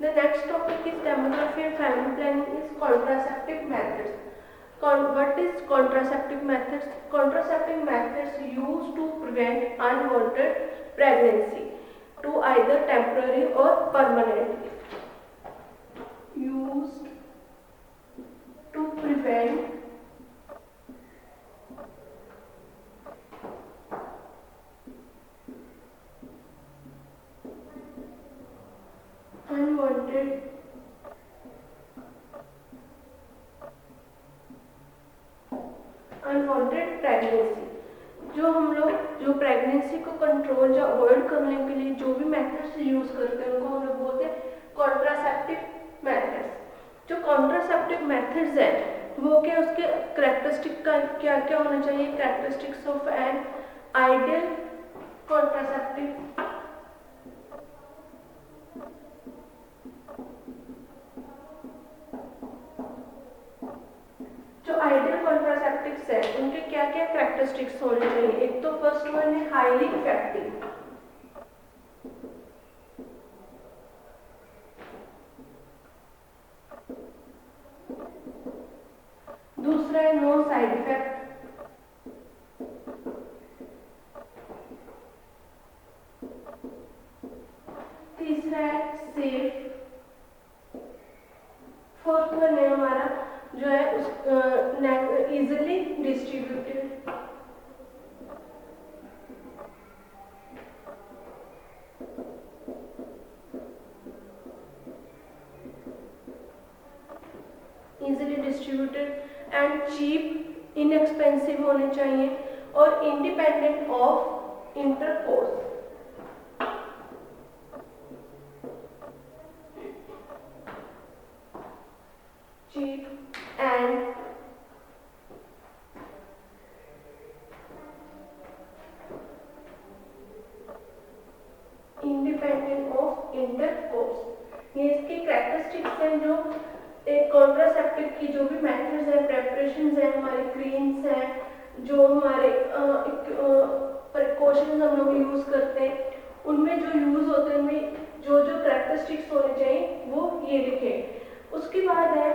The next topic is demography and family planning is contraceptive methods. What is contraceptive methods? Contraceptive methods used to prevent unwanted pregnancy to either temporary or permanently. Used to prevent unwanted pregnancy. जो हम लोग जो pregnancy को control या avoid करने के लिए जो भी मेथड्स यूज करते हैं उनको हम लोग बोलते हैं कॉन्ट्रासेप्टिव मेथड्स। जो कॉन्ट्रासेप्टिव मेथड्स है वो क्या, उसके कैरेक्टरिस्टिक का क्या क्या होना चाहिए, characteristics of an ideal contraceptive. जो आइडियल कॉन्ट्रासेप्टिव्स है उनके क्या क्या कैरेक्टरिस्टिक्स होने चाहिए। एक तो फर्स्ट वन है हाईली इफेक्टिव, दूसरा है नो साइड इफेक्ट, तीसरा है सेफ, फोर्थ वन है हमारा जो है easily distributed, easily distributed and cheap inexpensive होने चाहिए और independent of intercourse. cheap and independent of intercourse। ये इसकी कैरेक्टरिस्टिक्स हैं जो एक कॉन्ट्रासेप्टिव की जो भी मेथड्स हैं, प्रेपरेशंस हैं, हमारे क्रीम्स हैं, जो हमारे प्रिकॉशंस हम लोग यूज करते हैं, उनमें जो यूज होते हैं उनमें जो जो कैरेक्टरिस्टिक्स होने चाहिए वो ये लिखे। उसके बाद है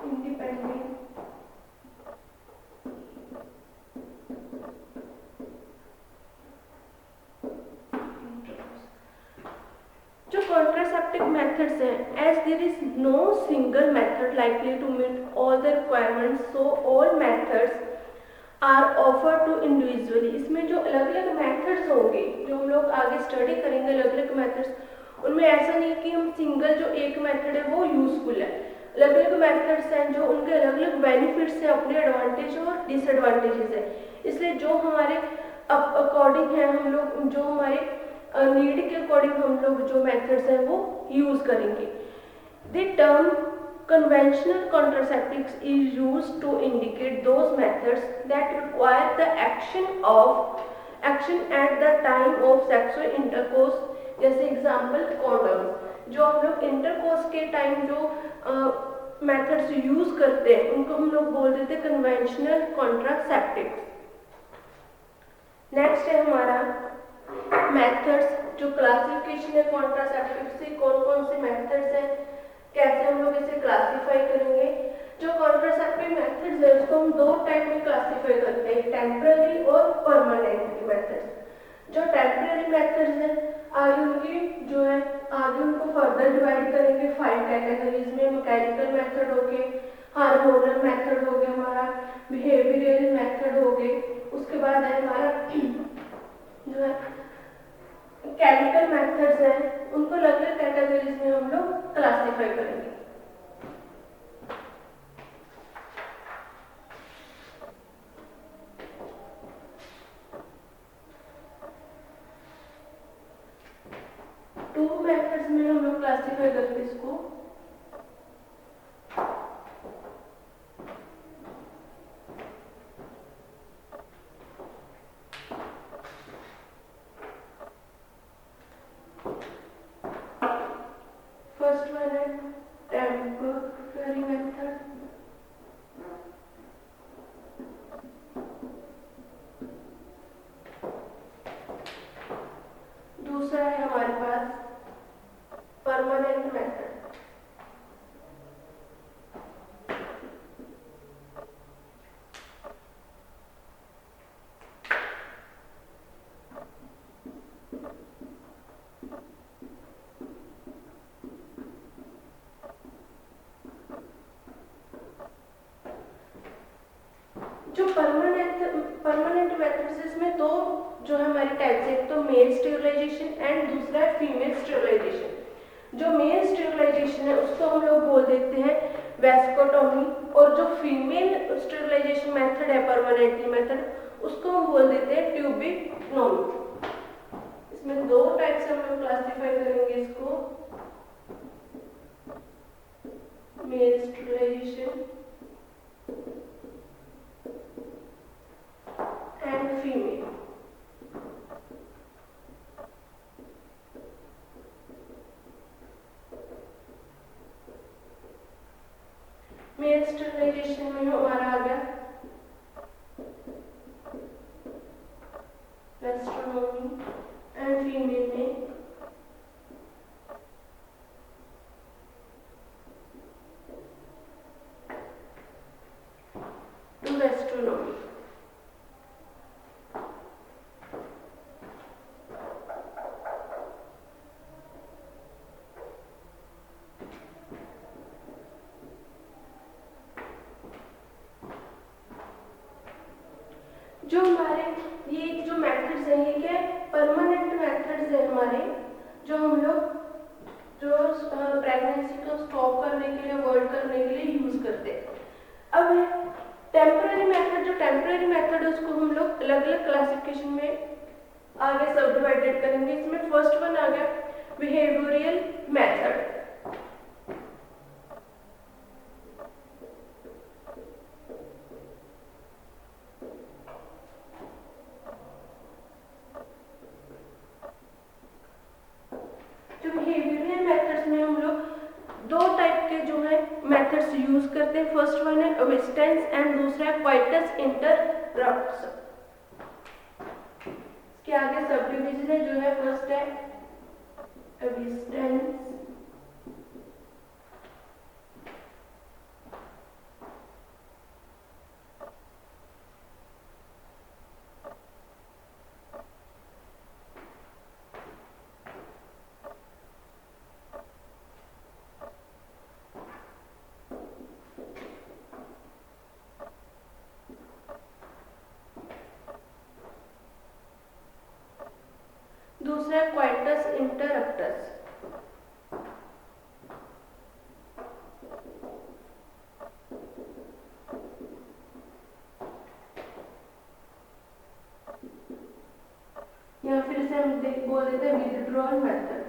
इंडिपेंडेंट जो कॉन्ट्रासेप्टिव मेथड्स हैं, as there is no single method likely to meet all the requirements, so all methods are offer to individually. इसमें जो अलग अलग मेथड्स होंगे जो हम लोग आगे स्टडी करेंगे, अलग अलग मेथड्स, उनमें ऐसा नहीं है कि हम सिंगल जो एक मेथड है वो यूजफुल है। अलग अलग मेथड्स हैं जो उनके अलग अलग बेनिफिट्स हैं, अपने एडवांटेज और डिसएडवांटेजेस हैं। इसलिए जो हमारे अकॉर्डिंग है, हम लोग जो हमारे नीड के अकॉर्डिंग हम लोग जो मेथड्स हैं वो यूज करेंगे। The term conventional contraceptives is used to indicate those methods that require the action at the time of sexual intercourse, जैसे एग्जाम्पल कॉन्डम्स। जो हम लोग इंटरकोर्स के टाइम जो मेथड्स यूज करते हैं उनको हम लोग बोल देते हैं कन्वेंशनल कॉन्ट्रासेप्टिव्स। नेक्स्ट है हमारा मेथड्स, जो क्लासिफिकेशन है कॉन्ट्रासेप्टिव्स से, कौन कौन से मेथड्स हैं, कैसे हम लोग इसे क्लासिफाई करेंगे। जो कॉन्ट्रासेप्टिव मेथड्स है उसको हम दो टाइप में क्लासिफाई करते हैं, टेम्पररी और परमानेंट मेथड्स। जो टेम्पररी मेथड्स हैं आगे उनकी जो है आगे उनको फर्दर डिवाइड करेंगे 5 कैटेगरीज में। मैकेनिकल मेथड हो गए, हार्मोनल मेथड हो गया, हमारा बिहेवियरल मेथड हो गए। उसके बाद है हमारा जो है केमिकल मेथड्स हैं, उनको अलग अलग कैटेगरीज में हम लोग क्लासिफाई करेंगे। टू मेथड्स में हम लोग क्लासिफाई करेंगे इसको। फर्स्ट वन है टेम्पररी मेथड, परमानेंट मेथड। जो परमानेंट मेथड्स इसमें दो जो है हमारे टाइप्स है, एक तो मेल स्टेरिलाइजेशन एंड दूसरा है फीमेल स्टेरिलाइजेशन। जो मेल स्टेरिलाइजेशन है उसको हम लोग बोल देते हैं वैस्कोटोमी, और जो फीमेल स्टेरिलाइजेशन मेथड है परमानेंटली मेथड उसको हम बोल देते हैं ट्यूबिकनोमी। इसमें दो टाइप से हम लोग क्लासिफाई करेंगे इसको, male sterilisation and female. Male sterilisation में हमारा आ गया वेस्ट्रोनोमी एंड फीमेल में वेस्ट्रोनोमी। जो हमारे ये जो मेथड्स हैं ये क्या परमानेंट मेथड्स हैं हमारे, जो हम लोग जो प्रेगनेंसी को स्टॉप करने के लिए, अवॉइड करने के लिए यूज करते हैं। अब टेम्पररी मेथड, जो टेम्पररी मेथड है उसको हम लोग अलग अलग क्लासिफिकेशन में आगे सब डिवाइडेड करेंगे। इसमें फर्स्ट वन आ गया बिहेवियरल मेथड। जो बिहेवियरल मेथड्स में हम लोग दो टाइप के जो है मेथड्स यूज करते हैं। फर्स्ट वन है अविस्टेंस एंड दूसरा है क्वाइटस इंटररप्ट्स। इसके आगे सब डिवीजन है, जो है फर्स्ट है अविस्टेंस दूसरा क्वाइटस इंटररप्टस। या फिर इसे हम बोल देते हैं विथड्रॉल मेथड।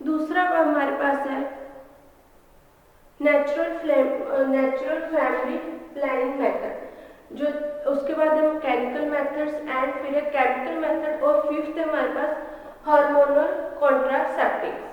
दूसरा हमारे पास है नेचुरल फैमिली प्लानिंग मेथड। जो उसके बाद है मैकेनिकल मेथड्स एंड फिर है केमिकल मेथड, और फिफ्थ है हमारे पास hormonal contraceptives.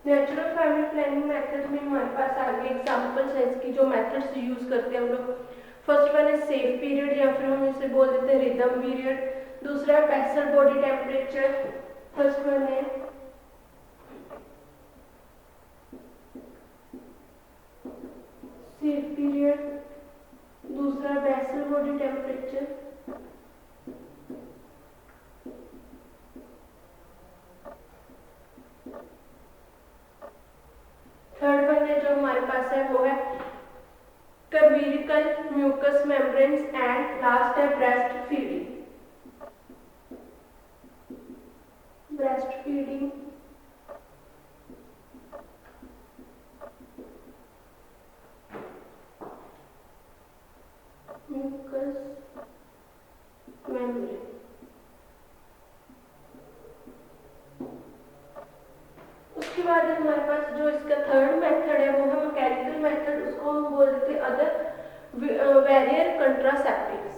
Natural family planning method में हमारे पास आगे एग्जांपल्स है इसकी, जो मेथड्स यूज करते हैं हम लोग। फर्स्ट वन है सेफ पीरियड, या फिर हम इसे बोल देते हैं रिदम पीरियड। दूसरा है basal body temperature. First one है सेफ पीरियड, दूसरा basal body temperature. Third one है जो हमारे पास है वो है cervical mucus membranes, and last है breast feeding. Breast feeding feeding, mucus membrane. उसके बाद हमारे पास जो इसका थर्ड मेथड है वो है मैकेनिकल मेथड, उसको हम बोल देते हैं अदर बैरियर कंट्रासेप्टिव्स।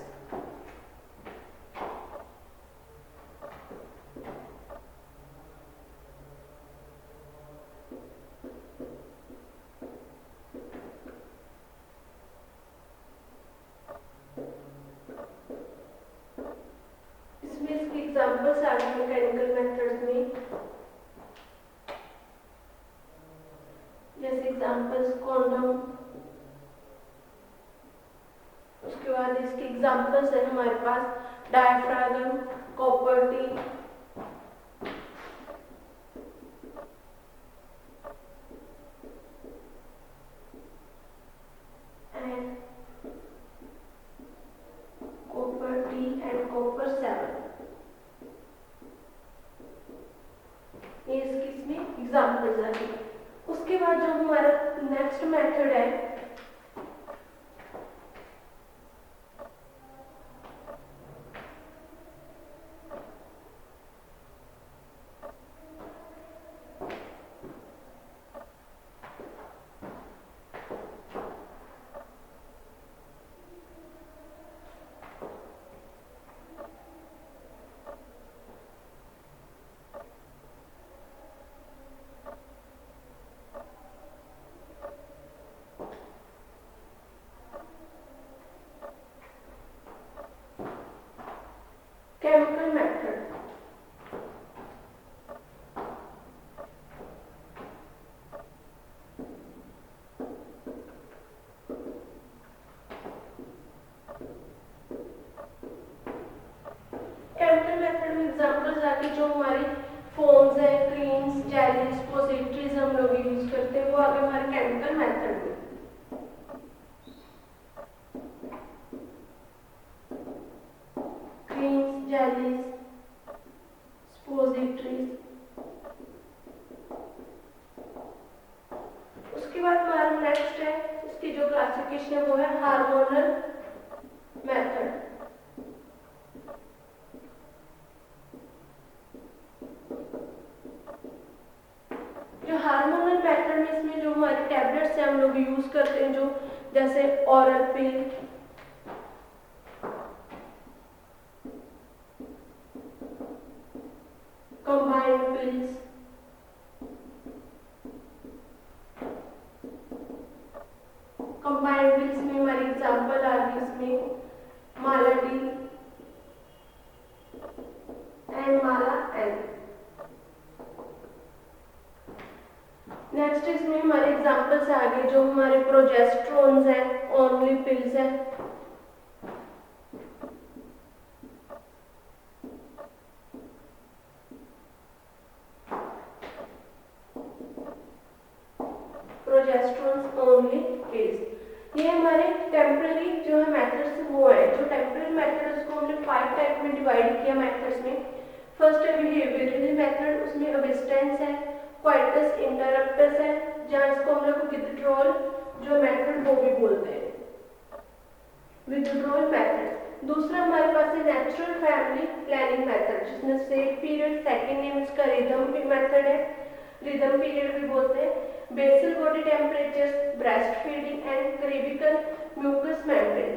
इसमें इसकी एग्जांपल्स आ गए मैकेनिकल मेथड्स में, जैसे एग्जांपल्स कॉन्डोम। उसके बाद इसके एग्जांपल्स है हमारे पास diaphragm, copper T, and copper 7। ये इसकी इसमें एग्जांपल्स आ गए। उसके बाद जो हमारा नेक्स्ट मेथड है केमिकल मेथड। केमिकल मेथड में एग्जांपल्स आके जो हमारी फोम्स है, क्रीम्स, जेलीज, पोसिट्रीज हम लोग यूज करते हैं वो आगे हमारे केमिकल मेथड में। Creams, jellies, suppositories. उसके बाद हमारा नेक्स्ट है, इसकी जो क्लासिफिकेशन है वो है हार्मोनल मेथड। जो हार्मोनल मेथड में इसमें जो हमारे टैबलेट्स हैं हम लोग यूज करते हैं, जो जैसे ओरल पिल, कंबाइंड पिल्स, कंबाइंड पिल्स में हमारी एग्जांपल आ गई इसमें मालाडी एंड माला एन। नेक्स्ट इसमें हमारे एग्जांपल्स आ गए जो हमारे प्रोजेस्टेरोन्स हैं, ओनली पिल्स हैं। प्रोजेस्टेरोन्स ओनली पिल्स। ये हमारे टेम्पररी जो है मेथड्स वो है। जो टेम्पररी मेथड उसको हमने 5 टाइप में डिवाइड किया मेथड्स में। फर्स्ट है बिहेवियरल मेथड, उसमें अबिस्टेंस है, क्वाइटस इंटरप्टस है, जहाँ इसको हम लोग विथड्रॉल जो मेथड वो भी बोलते हैं, विथड्रॉल मेथड। दूसरा हमारे पास है नेचुरल फैमिली प्लानिंग मेथड, जिसमें सेट पीरियड, सेकंड नेम इसका रिदम मेथड है, रिदम पीरियड भी बोलते हैं। Basal body temperature, breast feeding and cervical mucus membrane.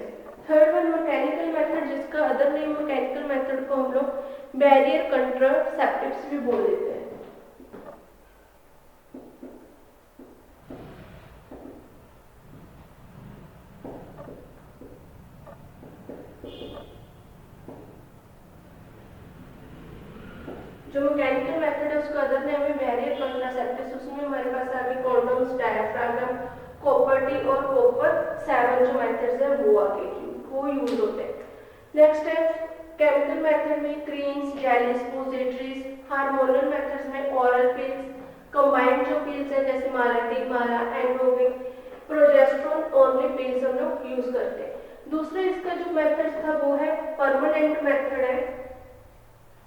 Third one mechanical method, जिसका अदर नेम मैकेनिकल मेथड को हम लोग बैरियर कंट्रासेप्टिव्स भी बोल देते हैं। जो मैकेनिकल मेथड है उसका अदर नेम है बैरियर कंट्रासेप्टिव्स। उसमें हमारे पास आ गए कॉन्डोम्स, डायफ्रागम, कॉपर टी और कॉपर 7 जो मेथड्स है वो आगे वो यूज होते हैं। नेक्स्ट है केमिकल मेथड में क्रीम्स, जेलीज, पोसिट्रीज। हार्मोनल मेथड्स में ओरल पिल्स, कंबाइंड जो पिल्स है जैसे मालाडी, माला, एंडोविन, प्रोजेस्टेरोन ओनली पिल्स हम लोग यूज करते हैं। दूसरा इसका जो मेथड था वो है परमानेंट मेथड है,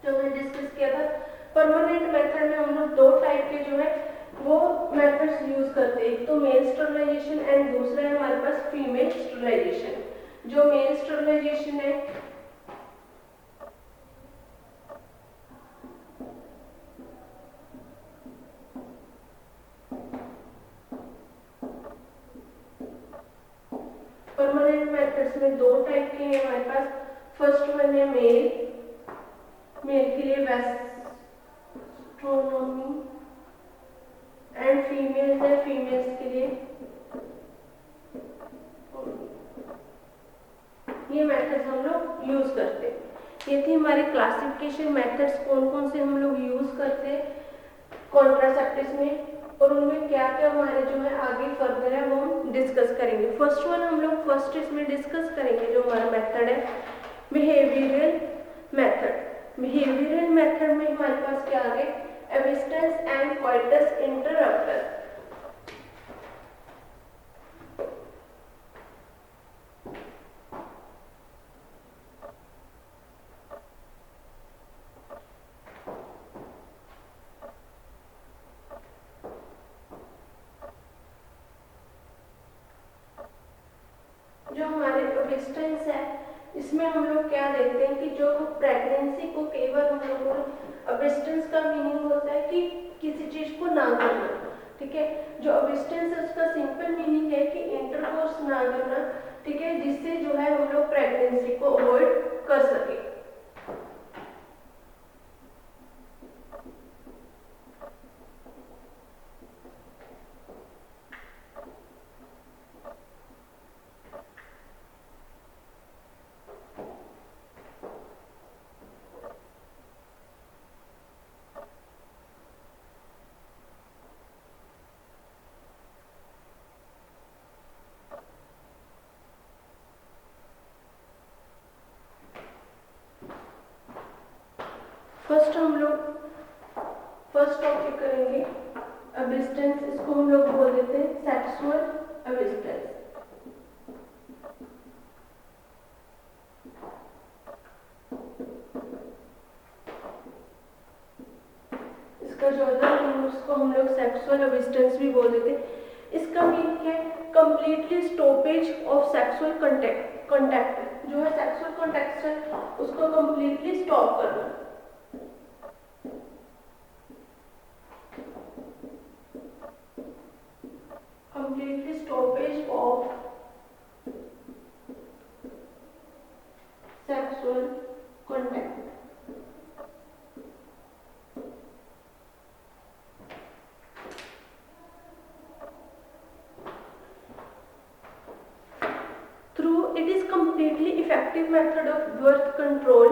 जो मैंने डिस्कस किया था। परमानेंट मेथड एक तो मेल स्टरलाइजेशन एंड दूसरा है हमारे पास फीमेल स्टरलाइजेशन। जो मेल स्टरलाइजेशन है परमानेंट मेथड्स में दो टाइप के हैं हमारे पास। फर्स्ट वन है मेल, मेल के लिए वेस्ट्रोनोमी, एंड फीमेल्स है फीमेल्स के लिए। ये मेथड्स हम लोग यूज करते हैं। ये थी हमारी क्लासिफिकेशन मेथड्स, कौन कौन से हम लोग यूज करते हैं कॉन्ट्रासेप्टिव्स में, और उनमें क्या क्या हमारे जो है आगे फर्दर है वो हम डिस्कस करेंगे। फर्स्ट वन हम लोग फर्स्ट इसमें डिस्कस करेंगे जो हमारा मेथड है बिहेवियरल मेथड। बिहेवियरल मेथड में हमारे पास क्या आ गए, एविस्टेंस एंड कोइटस इंटरप्टस। जो हमारे एविस्टेंस है इसमें हम लोग क्या देखते हैं कि जो प्रेगनेंसी को केवल हम लोगों को एविस्टेंस का मीनिंग होता है कि किसी चीज को ना करना, ठीक है। जो एविस्टेंस है उसका सिंपल मीनिंग है कि इंटरकोर्स ना करना, ठीक है, जिससे जो है हम लोग प्रेगनेंसी को अवॉइड कर सके। फर्स्ट हम लोग फर्स्ट टॉपिक करेंगे एविस्टेंस, इसको हम लोग बोल देते हैं सेक्सुअल एविस्टेंस। इसका जो है उसको हम लोग सेक्सुअल एविस्टेंस भी बोल देते हैं। इसका मीनिंग है completely stoppage of sexual contact, जो है सेक्सुअल कॉन्टैक्ट है उसको कंप्लीटली स्टॉप करना। Completely stoppage of sexual contact. Through it is completely effective method of birth control,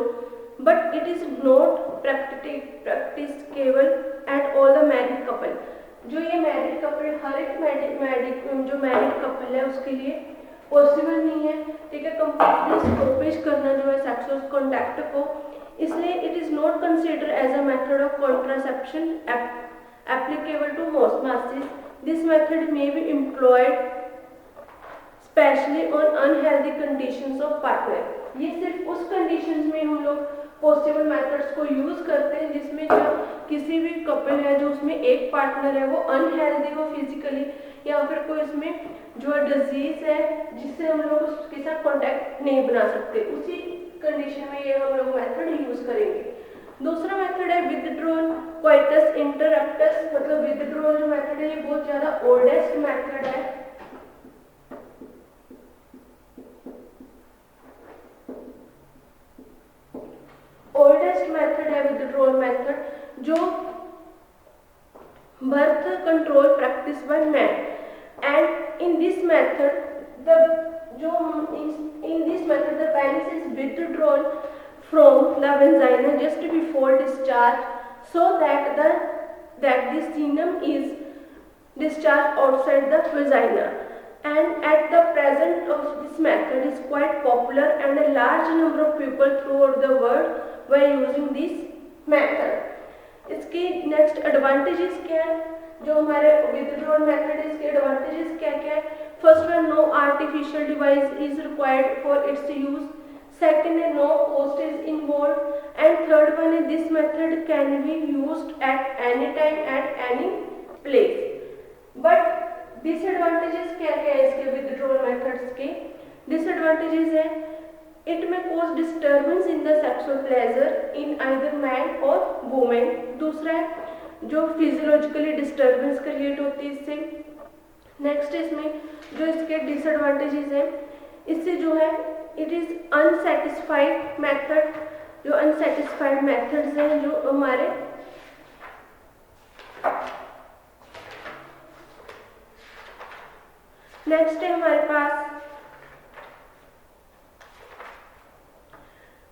but it is not practicable at all the married couple. जो ये married couple, हर एक जो married couple है उसके लिए पॉसिबल नहीं है, ठीक है, कंप्लीटली स्टॉपेज करना जो है सेक्सुअल कॉन्टैक्ट को। इसलिए it is not considered as a method of contraception applicable to most masses. This method may be employed specially on unhealthy conditions of partner. ये सिर्फ उस कंडीशंस में हम लोग पॉसिबल मेथड्स को यूज करते हैं जिसमें जो किसी भी कपल है जो उसमें एक पार्टनर है वो अनहेल्दी हो फिजिकली, या फिर कोई इसमें जो डिजीज है जिससे हम लोग उसके साथ कांटेक्ट नहीं बना सकते, उसी कंडीशन में ये हम लोग मेथड यूज करेंगे। दूसरा मेथड है विथड्रॉल कोइटस इंटरप्टस। मतलब विथड्रॉल जो मेथड है ये बहुत ज्यादा ओल्डेस्ट मेथड है। ओल्डेस्ट मेथड है विथड्रॉल मेथड, जो birth control practiced by men, and in this method the penis is withdrawn from the vagina just before discharge, so that the semen is discharged outside the vagina. And at the present of this method is quite popular, and a large number of people throughout the world were using this method. इसके next advantages क्या है, जो हमारे withdrawal method है इसके advantages क्या क्या है। First one, no artificial device is required for its use. Second है, no cost is involve. And third one है, this method can be used at any time at any place. But disadvantages क्या क्या है इसके withdrawal methods के? Disadvantages है it may cause disturbance in the sexual pleasure in either man और women. दूसरा है जो फिजियोलॉजिकली डिस्टर्बेंस क्रिएट होती है इससे। नेक्स्ट इसमें जो इसके डिसएडवांटेजेस हैं, इससे जो है इट इज अनसेटिस्फाइड मेथड, जो अनसेटिस्फाइड मेथड्स हैं जो हमारे नेक्स्ट है हमारे पास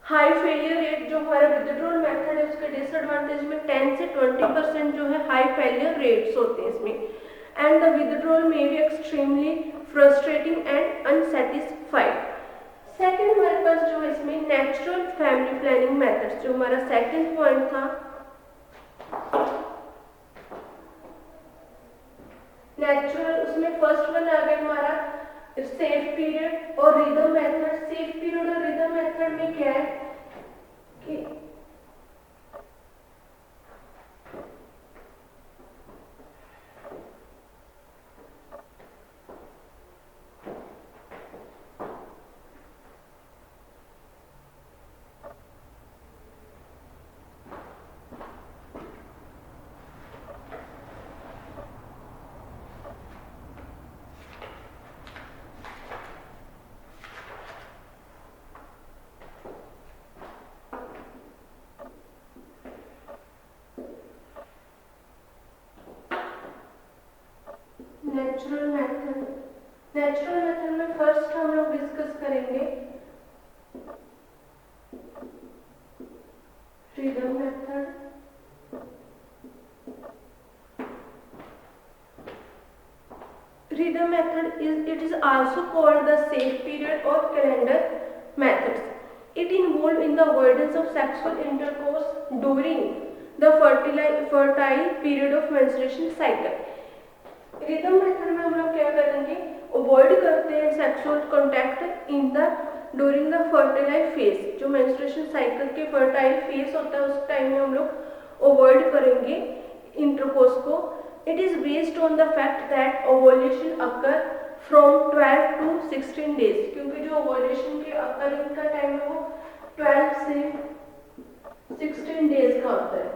हाई फेलियर रेट। जो हमारा विथड्रॉल मेथड है उसके डिसएडवांटेज में 10 से 20% जो है हाई फेलियर रेट्स होते हैं इसमें। And the withdrawal may be extremely frustrating and unsatisfied. Second हमारे पास जो है इसमें नेचुरल फैमिली प्लानिंग मेथड्स, जो हमारा सेकेंड पॉइंट था। नेचुरल उसमें फर्स्ट वन आ गया हमारा सेफ पीरियड और रिदम मेथड। सेफ पीरियड और रिदम मेथड में क्या है कि नेचुरल मेथड में फर्स्ट हम लोग डिस्कस करेंगे freedom method. Rhythm method is also called the safe period or calendar methods. It involves in the avoidance of sexual intercourse during the fertile period of menstruation cycle. Rhythm method में हम लोग क्या करेंगे, avoid करते हैं sexual contact in the during the fertilise phase. जो menstruation cycle के fertile phase होता है उस टाइम में हम लोग अवॉइड करेंगे इंटरकोर्स को। It is based on the fact that ovulation occur from 12 to 16 days, क्योंकि जो ओवुलेशन के अकरिंग का टाइम है वो 12 से 16 डेज का होता है,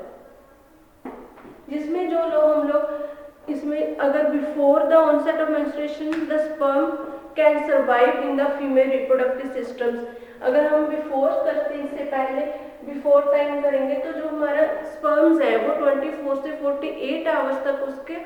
जिसमें जो लोग हम लोग इसमें अगर before the onset of menstruation the sperm can survive in the female reproductive systems. अगर हम बिफोर करते हैं, इससे पहले बिफोर टाइम करेंगे तो जो हमारा स्पर्म्स है वो 24 से 48 आवर्स तक उसके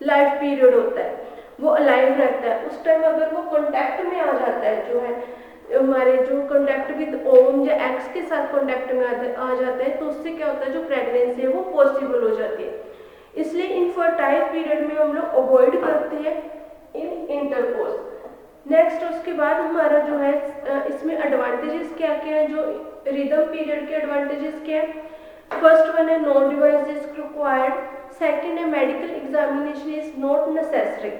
लाइफ पीरियड होता है, वो अलाइव रहता है। उस टाइम अगर वो कॉन्टैक्ट में आ जाता है, जो है हमारे जो कॉन्टैक्ट विद ओवम या एग्स के साथ कॉन्टैक्ट में आ जाता है, तो उससे क्या होता है जो प्रेगनेंसी है वो पॉसिबल हो जाती है। इसलिए इनफर्टाइल पीरियड में हम लोग अवॉइड करते हैं इन इंटरकोर्स। नेक्स्ट उसके बाद हमारा जो है इसमें एडवांटेजेस क्या क्या है, जो रिदम पीरियड के एडवांटेजेस क्या है। फर्स्ट वन है no device is required, second है medical examination is not necessary,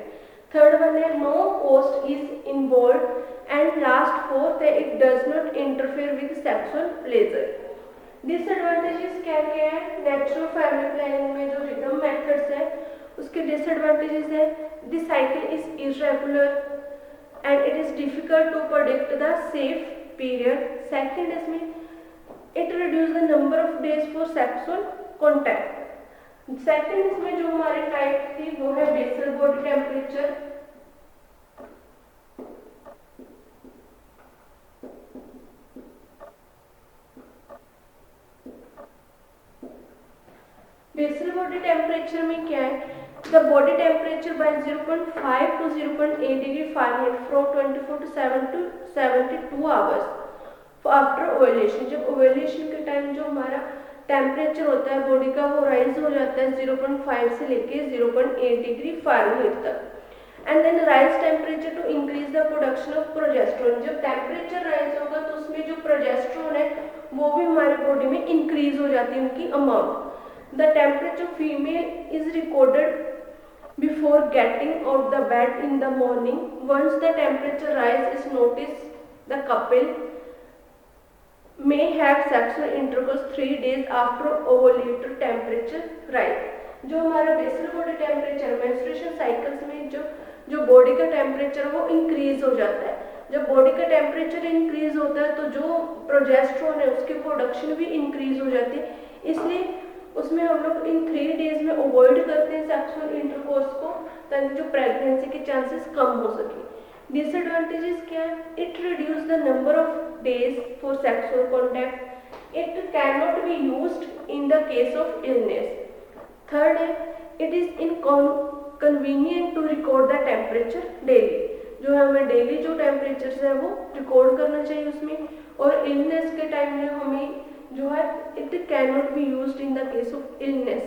third one है no cost is involve and last fourth है it does not interfere with sexual pleasure. Disadvantages क्या क्या है, नेचुरल फैमिली प्लानिंग में जो rhythm methods है उसके डिसएडवांटेजेस है this cycle is irregular and it is difficult to predict the safe period. Second इसमें it reduce the number of days for sexual contact. Second इसमें जो हमारी टाइप थी वो है basal body temperature. Basal body temperature में क्या है, the body temperature by 0.5 to 0.8 degree Fahrenheit from 24 to 7 to 72 hours after ovulation. जब ओवुलेशन के टाइम जो हमारा टेम्परेचर होता है बॉडी का वो राइज हो जाता है 0.5 से लेके 0.8 डिग्री फ़ारेनहाइट तक। And then rise temperature to increase the production of progesterone. जब टेम्परेचर राइज होगा तो उसमें जो प्रोजेस्टेरोन है वो भी हमारे बॉडी में इंक्रीज हो जाती है उनकी amount. The temperature of female is recorded before getting out the bed in the morning. Once the temperature rise is noticed, the couple may have sexual intercourse 3 days after ovulator temperature rise. जो हमारा basal body temperature menstruation cycles में जो जो body का temperature वो increase हो जाता है। जब बॉडी का टेम्परेचर इंक्रीज होता है तो जो प्रोजेस्टेरोन है उसकी प्रोडक्शन भी इंक्रीज हो जाती है, इसलिए उसमें हम लोग इन 3 डेज में अवॉइड करते हैं सेक्सुअल इंटरकोर्स को, ताकि जो प्रेगनेंसी के चांसेस कम हो सके। डिसएडवांटेजेस क्या है? It reduce the number of days for sexual contact, it can not be used in the case of illness. Third है, it is inconvenient to record the temperature daily, जो है हमें daily जो temperature है वो record करना चाहिए उसमें। और इलनेस के टाइम में हमें जो है it can not be used in the case of illness.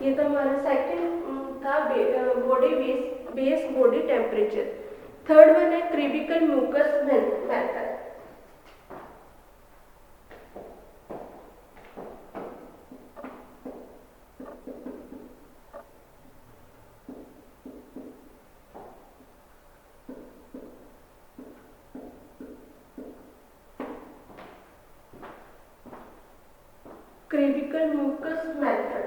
ये तो हमारा सेकंड था body base body temperature. Third one है critical mucus method. Critical mucus method.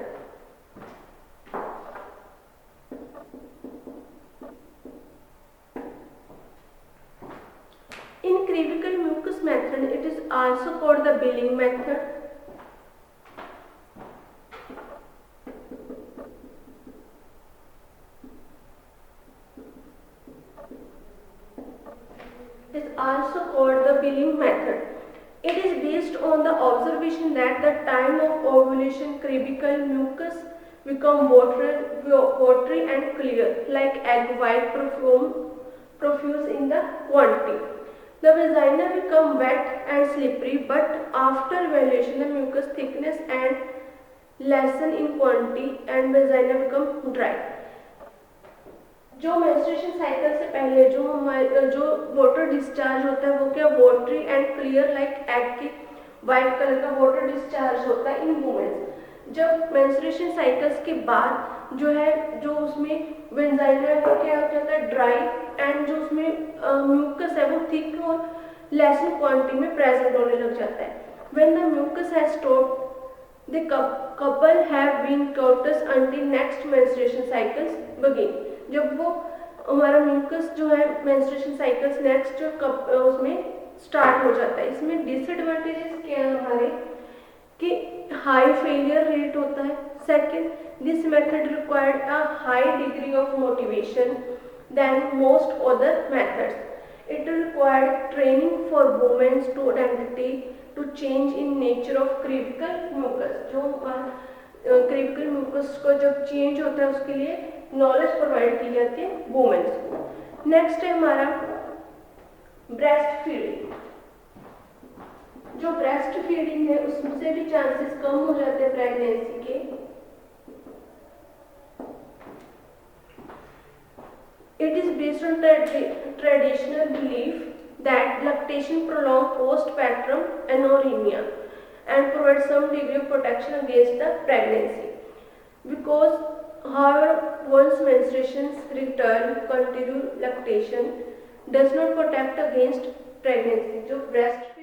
In critical mucus method, it is also called the Billing method. It is also called the Billing method. It is based on the observation that the time of ovulation critical mucus become watery and clear, like egg white profuse in the quantity. The vagina become wet and slippery, but after ovulation the mucus thickness and lessen in quantity and vagina become dry. जो menstruation cycle से पहले जो हमारे जो water discharge होता है वो क्या watery and clear like egg के वाइट कलर का वाटर डिस्चार्ज होता है इन वुमेन्स। जब मेंस्ट्रुएशन साइकिल्स के बाद जो है जो उसमें वेजाइना वो क्या हो जाता है ड्राई, एंड जो उसमें म्यूकस है वो थिक और लेसन क्वांटिटी में प्रेजेंट होने लग जाता है। When the mucus has stopped the couple have been coitus until next menstruation cycles begin। जब वो हमारा म्यूकस जो है मेंस्ट्रुएशन साइकिल्स नेक्स्ट जो उसमें स्टार्ट हो जाता है। इसमें डिसएडवांटेजेस क्या है हमारे कि हाई फेलियर रेट होता है। Second, this method required a high degree of motivation than most other methods. It required training for womens to identity to change in nature of critical mucus. जो critical mucus को जब change होता है उसके लिए knowledge provide की जाती है वुमेन्स को। नेक्स्ट है हमारा ब्रेस्ट फीडिंग। जो ब्रेस्ट फीडिंग है उससे भी चांसेस कम हो जाते हैं प्रेगनेंसी के। It is based on traditional belief that lactation prolong postpartum anorexia and provides some degree of protection against the pregnancy. Because however once menstruations return, continued lactation does not protect against pregnancy। जो breast